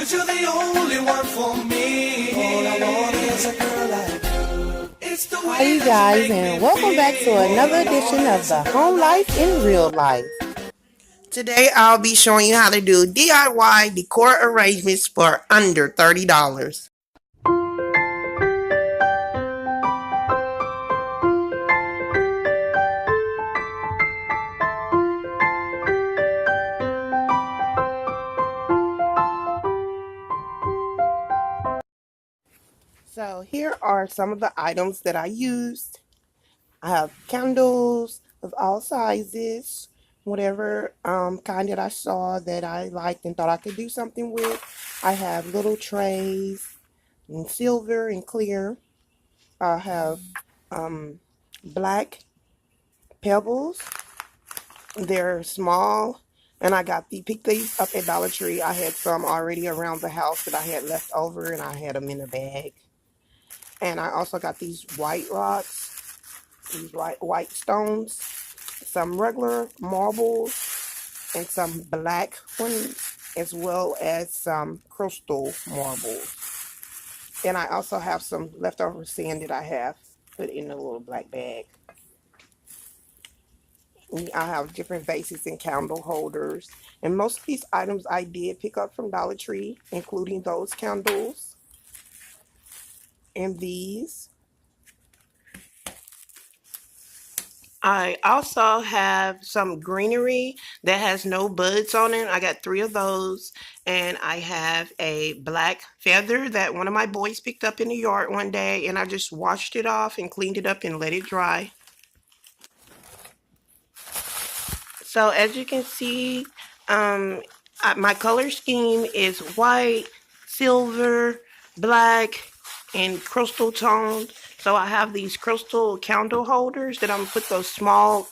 'Cause you're the only one for me. All I want is a girl like you. It's the Hi, way you that guys, you make and me welcome back to feel. another edition of the Home Life in Real Life. Today, I'll be showing you how to do DIY decor arrangements for under $30. So here are some of the items that I used. I have candles of all sizes, whatever kind that I saw that I liked and thought I could do something with. I have little trays in silver and clear. I have black pebbles. They're small, and I picked these up at Dollar Tree. I had some already around the house that I had left over, and I had them in a bag. And I also got these white rocks, these white stones, some regular marbles, and some black ones, as well as some crystal marbles. And I also have some leftover sand that I have put in a little black bag. I have different vases and candle holders. And most of these items I did pick up from Dollar Tree, including those candles and these. I also have some greenery that has no buds on it. I got 3 of those. And I have a black feather that one of my boys picked up in the yard one day. And I just washed it off and cleaned it up and let it dry. So as you can see, my color scheme is white, silver, black, and crystal toned. So I have these crystal candle holders that I'm gonna put those small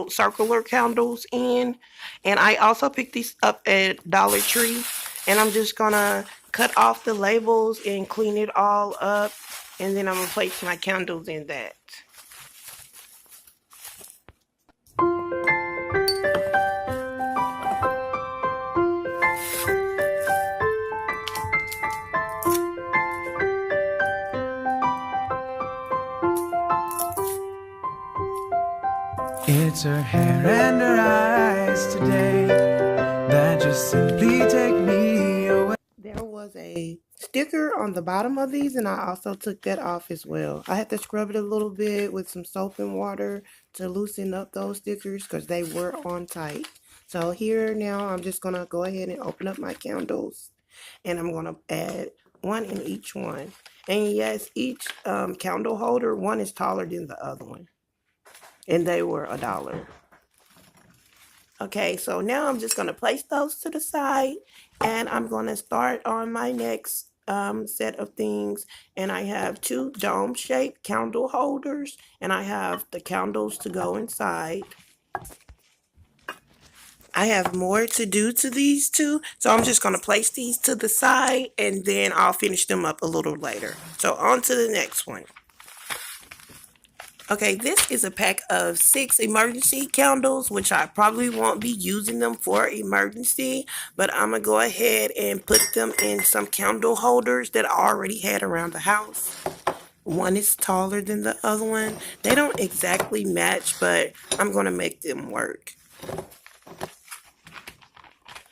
circular candles in. And I also picked these up at Dollar Tree. And I'm just gonna cut off the labels and clean it all up. And then I'm gonna place my candles in that. It's her hair and her eyes today that just simply take me away. There was a sticker on the bottom of these, and I also took that off as well. I had to scrub it a little bit with some soap and water to loosen up those stickers because they were on tight. So here now, I'm just going to go ahead and open up my candles, and I'm going to add one in each one. And yes, each candle holder, one is taller than the other one, and they were $1. Okay, so now I'm just going to place those to the side, and I'm going to start on my next set of things. And I have 2 dome-shaped candle holders, and I have the candles to go inside. I have more to do to these 2, so I'm just going to place these to the side, and then I'll finish them up a little later. So on to the next one. Okay, this is a pack of 6 emergency candles, which I probably won't be using them for emergency, but I'm going to go ahead and put them in some candle holders that I already had around the house. One is taller than the other one. They don't exactly match, but I'm going to make them work.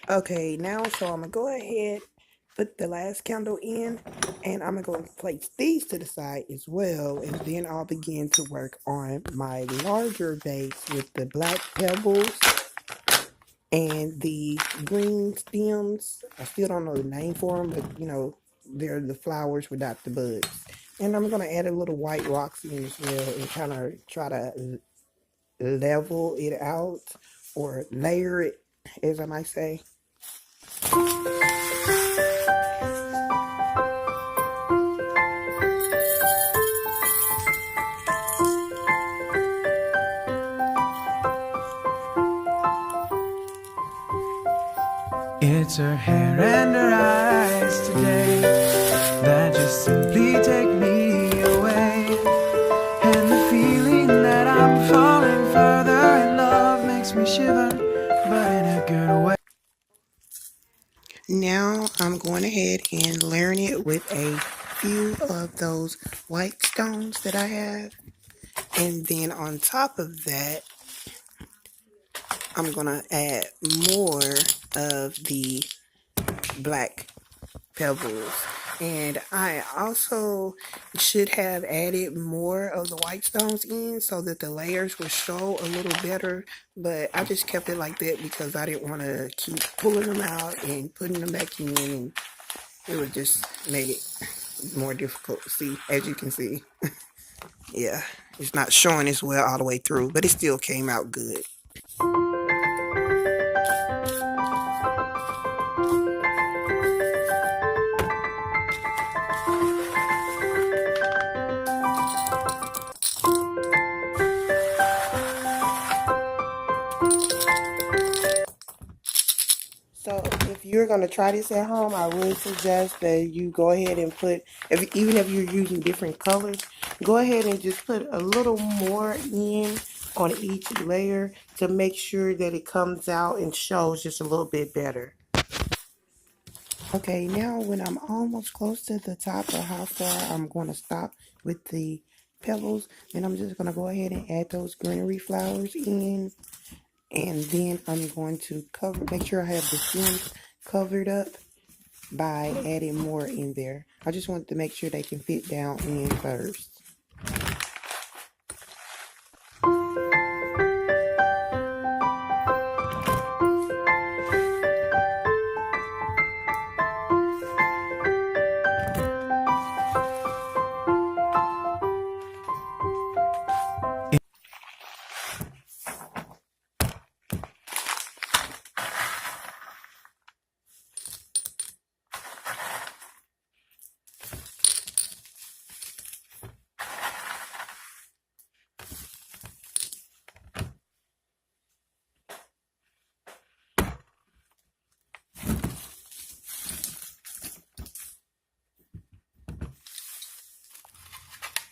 Okay, now so I'm going to go ahead, put the last candle in, and I'm going to place these to the side as well, and then I'll begin to work on my larger vase with the black pebbles and the green stems. I still don't know the name for them, but you know, they're the flowers without the buds. And I'm going to add a little white rocks in as well and kind of try to level it out or layer it, as I might say. It's her hair and her eyes today that just simply take me away. And the feeling that I'm falling further in love makes me shiver, but in a good way. now I'm going ahead and layering it with a few of those white stones that I have. And then on top of that, I'm going to add more of the black pebbles. And I also should have added more of the white stones in so that the layers would show a little better, but I just kept it like that because I didn't want to keep pulling them out and putting them back in, and it would just make it more difficult to see. As you can see, yeah, it's not showing as well all the way through, but it still came out good. So if you're going to try this at home, I would suggest that you go ahead and put, even if you're using different colors, go ahead and just put a little more in on each layer to make sure that it comes out and shows just a little bit better. Okay, now when I'm almost close to the top of how far I'm going to stop with the pebbles, then I'm just going to go ahead and add those greenery flowers in. And then I'm going to make sure I have the stems covered up by adding more in there. I just want to make sure they can fit down in first.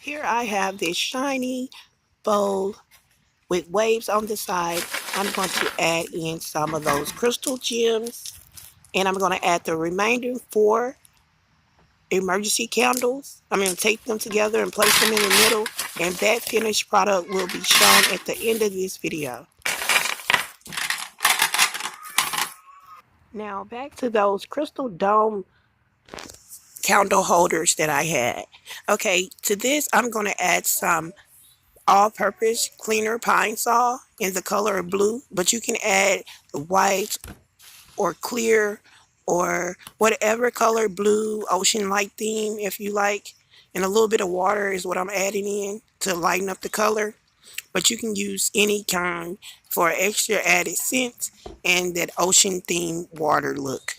Here I have this shiny bowl with waves on the side. I'm going to add in some of those crystal gems, and I'm going to add the remaining 4 emergency candles. I'm going to take them together and place them in the middle, and that finished product will be shown at the end of this video. Now back to those crystal dome candle holders that I had. Okay, to this I'm going to add some all-purpose cleaner pine saw in the color of blue, but you can add white or clear or whatever color, blue, ocean light theme if you like. And a little bit of water is what I'm adding in to lighten up the color, but you can use any kind for extra added scent and that ocean theme water look.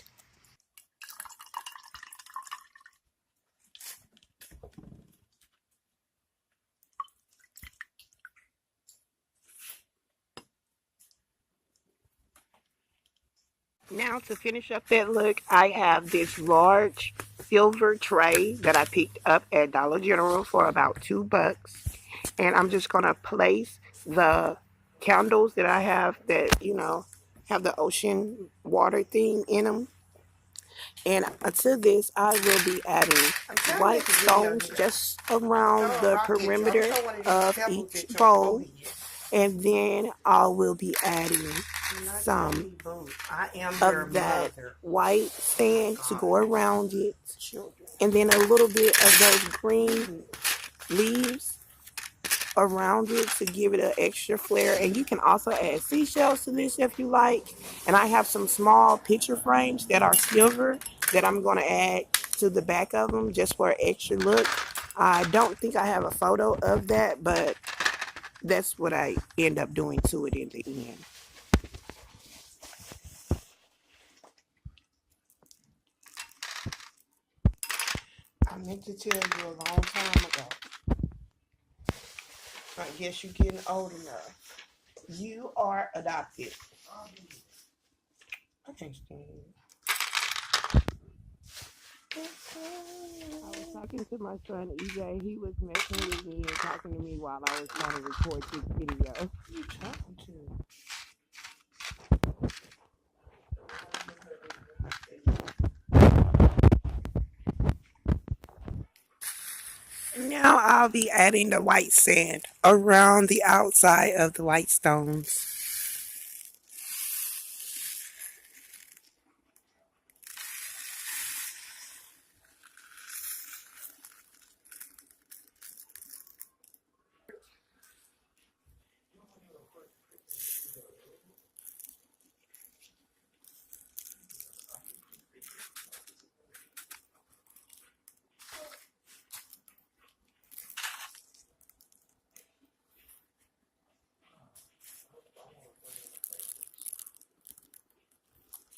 Now to finish up that look, I have this large silver tray that I picked up at Dollar General for about $2. And I'm just going to place the candles that I have that, have the ocean water theme in them. And to this, I will be adding white stones just around the perimeter of each bowl. And then I will be adding some of that white sand to go around it. And then a little bit of those green leaves around it to give it an extra flair. And you can also add seashells to this if you like. And I have some small picture frames that are silver that I'm going to add to the back of them just for an extra look. I don't think I have a photo of that, but that's what I end up doing to it in the end. I meant to tell you a long time ago. I guess you're getting old enough. You are adopted. I can't stand it. I was talking to my son EJ. He was messing with me and talking to me while I was trying to record this video. Who you talking to? Now I'll be adding the white sand around the outside of the white stones.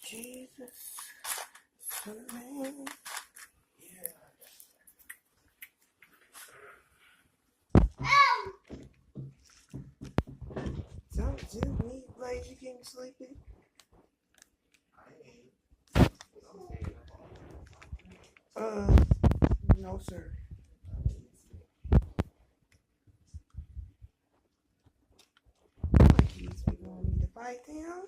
Jesus, man. Don't you need plays you getting sleepy? Uh, no, sir. My kids be wanting me to bite them.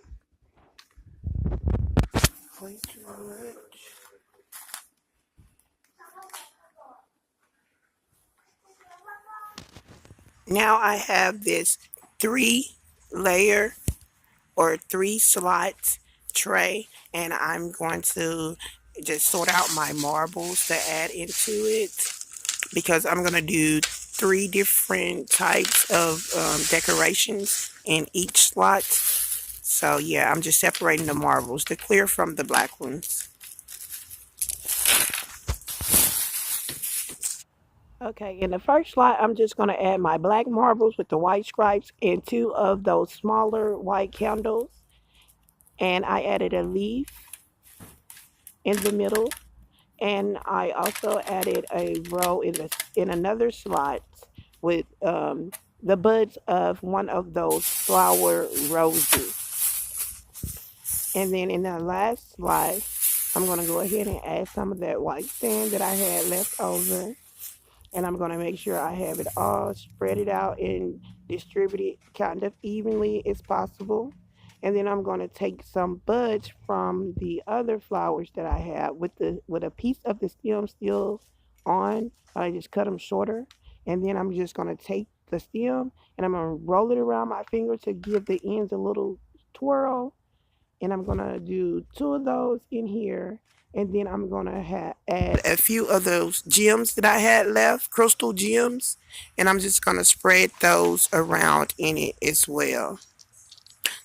Way too much. Now I have this 3 layer or 3 slot tray, and I'm going to just sort out my marbles to add into it because I'm going to do 3 different types of decorations in each slot. So yeah, I'm just separating the marbles, the clear from the black ones. Okay, in the first slot, I'm just going to add my black marbles with the white stripes and 2 of those smaller white candles. And I added a leaf in the middle. And I also added a row in another slot with the buds of one of those flower roses. And then in the last slide, I'm going to go ahead and add some of that white sand that I had left over. And I'm going to make sure I have it all spread it out and distribute it kind of evenly as possible. And then I'm going to take some buds from the other flowers that I have with a piece of the stem still on. I just cut them shorter. And then I'm just going to take the stem and I'm going to roll it around my finger to give the ends a little twirl, and I'm gonna do 2 of those in here, and then I'm gonna add a few of those gems that I had left, crystal gems, and I'm just gonna spread those around in it as well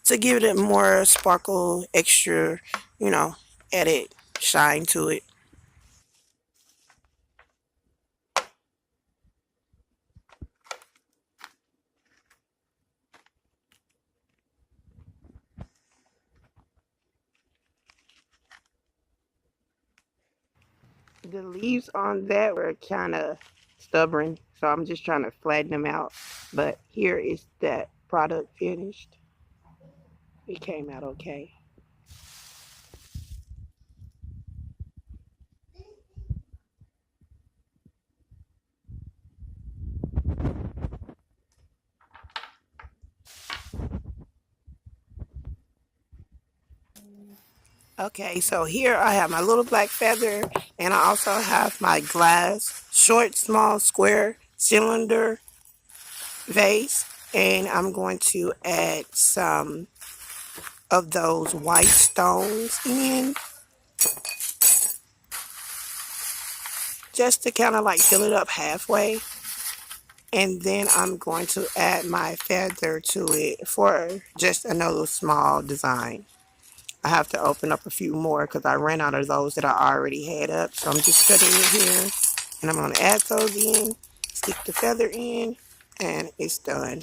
to give it more sparkle, extra, you know, added shine to it. The leaves on that were kind of stubborn, so I'm just trying to flatten them out. But here is that product finished. It came out okay. Okay, so here I have my little black feather, and I also have my glass, short, small, square, cylinder vase, and I'm going to add some of those white stones in just to kind of like fill it up halfway. And then I'm going to add my feather to it for just another small design. I have to open up a few more because I ran out of those that I already had up. So I'm just cutting it here. And I'm going to add those in, stick the feather in, and it's done.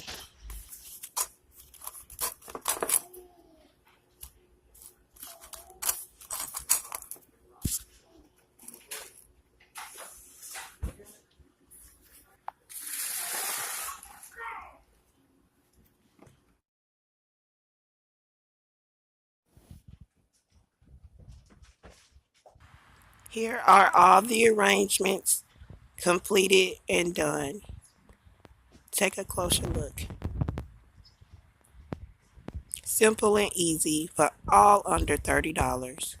Here are all the arrangements completed and done. Take a closer look. Simple and easy, but all under $30.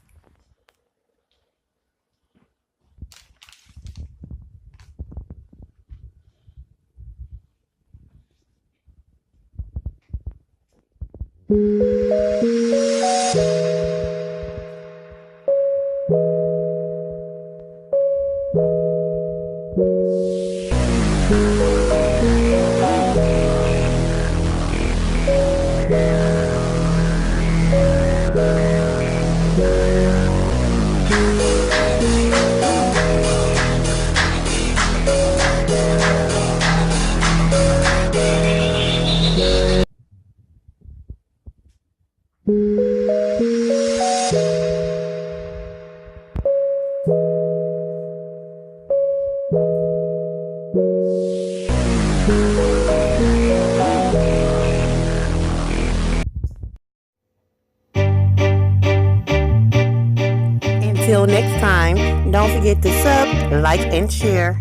Until next time, don't forget to sub, like, and share.